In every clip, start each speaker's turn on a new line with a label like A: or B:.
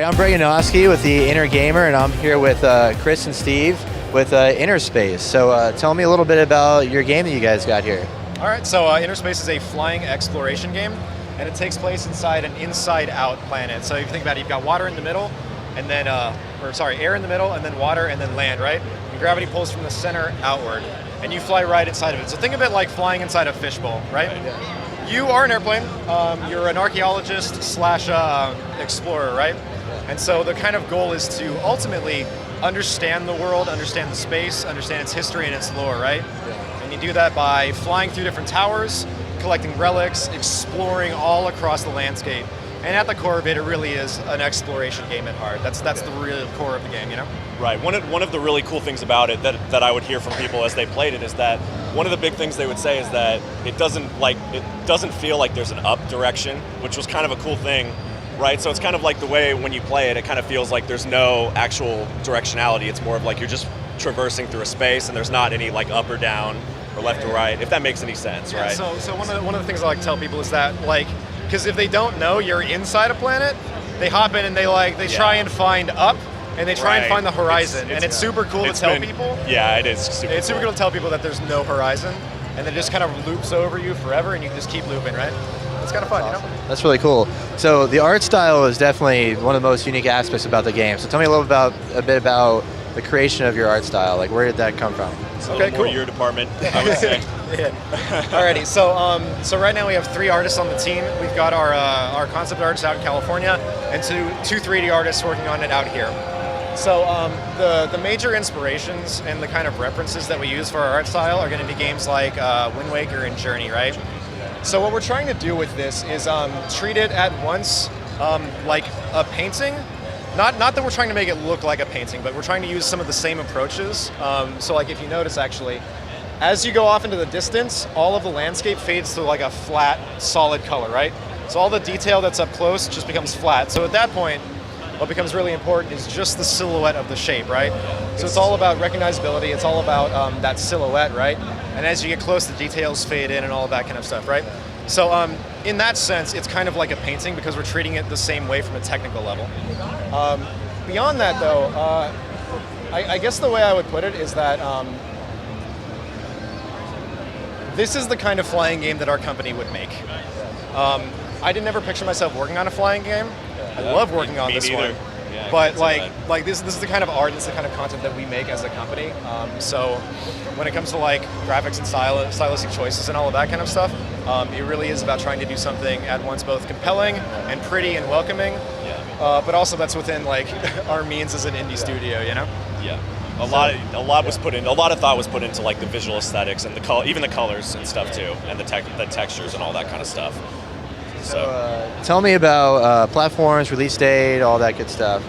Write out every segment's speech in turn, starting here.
A: I'm Breganowski with the Inner Gamer, and I'm here with Chris and Steve with Innerspace. So tell me a little bit about your game that you guys got here.
B: All right, so Innerspace is a flying exploration game, and it takes place inside an inside-out planet. So if you think about it, you've got water in the middle, and then, air in the middle, and then water, and then land, right? And gravity pulls from the center outward, and you fly right inside of it. So think of it like flying inside a fishbowl, right? You are an airplane. You're an archaeologist slash explorer, right? And so the kind of goal is to ultimately understand the world, understand the space, understand its history and its lore, right? And you do that by flying through different towers, collecting relics, exploring all across the landscape. And at the core of it, it really is an exploration game at heart. That's the real core of the game, you know?
C: Right. One of the really cool things about it that I would hear from people as they played it is that one of the big things they would say is that it doesn't feel like there's an up direction, which was kind of a cool thing, right? So it's kind of like the way when you play it, it kind of feels like there's no actual directionality. It's more of like you're just traversing through a space, and there's not any like up or down or left or right, if that makes any sense, right?
B: So one of the things I like to tell people is that because if they don't know you're inside a planet, they hop in and they try and find up, and they try and find the horizon, and it's super cool to tell people.
C: Yeah, it is super
B: cool to tell people that there's no horizon, and then it just kind of loops over you forever, and you can just keep looping, right? It's kind of fun,
A: That's awesome.
B: You know?
A: That's really cool. So the art style is definitely one of the most unique aspects about the game. So tell me a bit about the creation of your art style. Like, where did that come from?
C: Okay, cool. Your department, I would say.
B: Yeah. Alrighty, so right now we have 3 artists on the team. We've got our concept artists out in California, and two 3D artists working on it out here. So the major inspirations and the kind of references that we use for our art style are going to be games like Wind Waker and Journey, right? So what we're trying to do with this is treat it at once like a painting. Not that we're trying to make it look like a painting, but we're trying to use some of the same approaches. So like if you notice actually, as you go off into the distance, all of the landscape fades to like a flat, solid color, right? So all the detail that's up close just becomes flat. So at that point, what becomes really important is just the silhouette of the shape, right? So it's all about recognizability, it's all about that silhouette, right? And as you get close, the details fade in and all of that kind of stuff, right? So in that sense, it's kind of like a painting because we're treating it the same way from a technical level. Beyond that though, I guess the way I would put it is that this is the kind of flying game that our company would make. I didn't ever picture myself working on a flying game. I love working on this one. Yeah, but this is the kind of art, this is the kind of content that we make as a company. So when it comes to like graphics and stylistic choices and all of that kind of stuff, it really is about trying to do something at once both compelling and pretty and welcoming, but also that's within like our means as an indie studio, you know?
C: Yeah. A lot was put in. A lot of thought was put into like the visual aesthetics and even the colors and stuff too, and the textures and all that kind of stuff.
A: So tell me about platforms, release date, all that good stuff.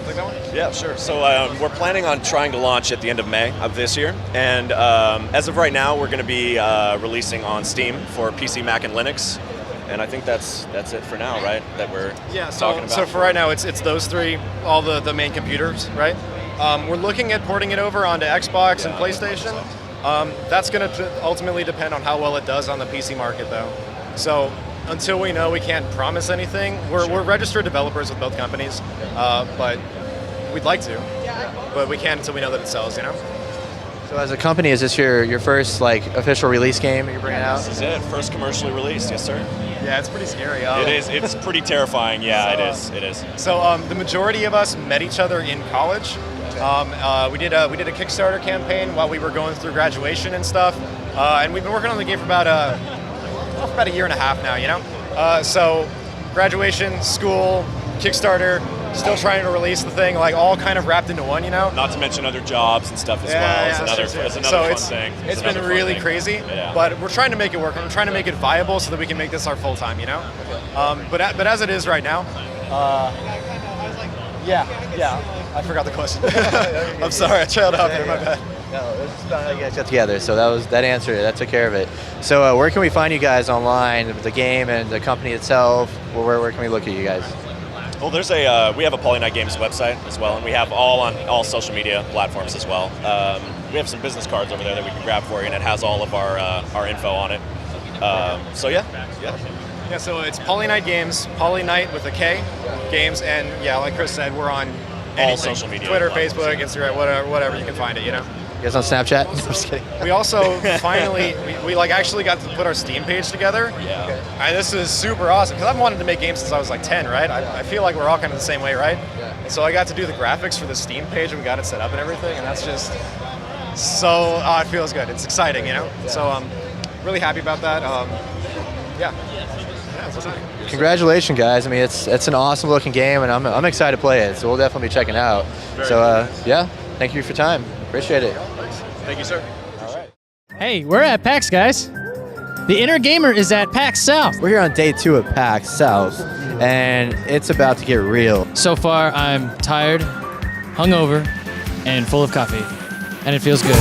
B: Take that one?
C: Yeah, sure. So we're planning on trying to launch at the end of May of this year, and as of right now, we're going to be releasing on Steam for PC, Mac, and Linux. And I think that's it for now, right? That we're talking about.
B: So for right now, it's those 3, all the main computers, right? We're looking at porting it over onto Xbox and PlayStation. That's going to ultimately depend on how well it does on the PC market, though. So until we know, we can't promise anything. We're registered developers with both companies, but we'd like to, but we can't until we know that it sells, you know?
A: So as a company, is this your first like official release game you're bringing out?
C: This is it, first commercially released, yes sir.
B: Yeah, it's pretty scary.
C: It is, it's pretty terrifying, yeah, it is.
B: So the majority of us met each other in college. We did a Kickstarter campaign while we were going through graduation and stuff, and we've been working on the game for about a year and a half now, you know? So graduation, school, Kickstarter, still trying to release the thing, like all kind of wrapped into one, you know?
C: Not to mention other jobs and stuff as well. It's another fun thing.
B: It's been really crazy, but we're trying to make it work. We're trying to make it viable so that we can make this our full time, you know? But as it is right now, I forgot the question. I'm sorry, I trailed off there, my bad.
A: No, it was just about how you guys got together, so that answered it. That took care of it. So where can we find you guys online, the game and the company itself? Where can we look at you guys?
C: Well, we have a Polynight Games website as well, and we have on social media platforms as well. We have some business cards over there that we can grab for you, and it has all of our info on it. So yeah.
B: Yeah, so it's Polynite Games, Polynite with a K, Games, and yeah, like Chris said, we're on anything.
C: social media
B: Twitter,
C: platforms.
B: Facebook, Instagram, whatever you can find it, you know.
A: You guys on Snapchat? I'm just kidding.
B: We also finally, we like actually got to put our Steam page together.
C: Yeah.
B: This is super awesome because I've wanted to make games since I was like 10, right? I feel like we're all kind of the same way, right?
A: Yeah.
B: And so I got to do the graphics for the Steam page and we got it set up and everything, and that's just so, it feels good. It's exciting, you know?
A: Yeah.
B: So I'm really happy about that. Yeah, it's exciting.
A: Congratulations, guys. I mean, it's an awesome looking game, and I'm excited to play it. So we'll definitely be checking it out. Yeah, thank you for your time. Appreciate it.
B: Thank you, sir.
A: All right.
D: Hey, we're at PAX, guys. The Inner Gamer is at PAX South.
A: We're here on day 2 of PAX South, and it's about to get real.
D: So far, I'm tired, hungover, and full of coffee, and it feels good.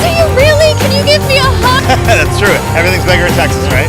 E: Do you really? Can you give me a hug?
F: That's true. Everything's bigger in Texas, right?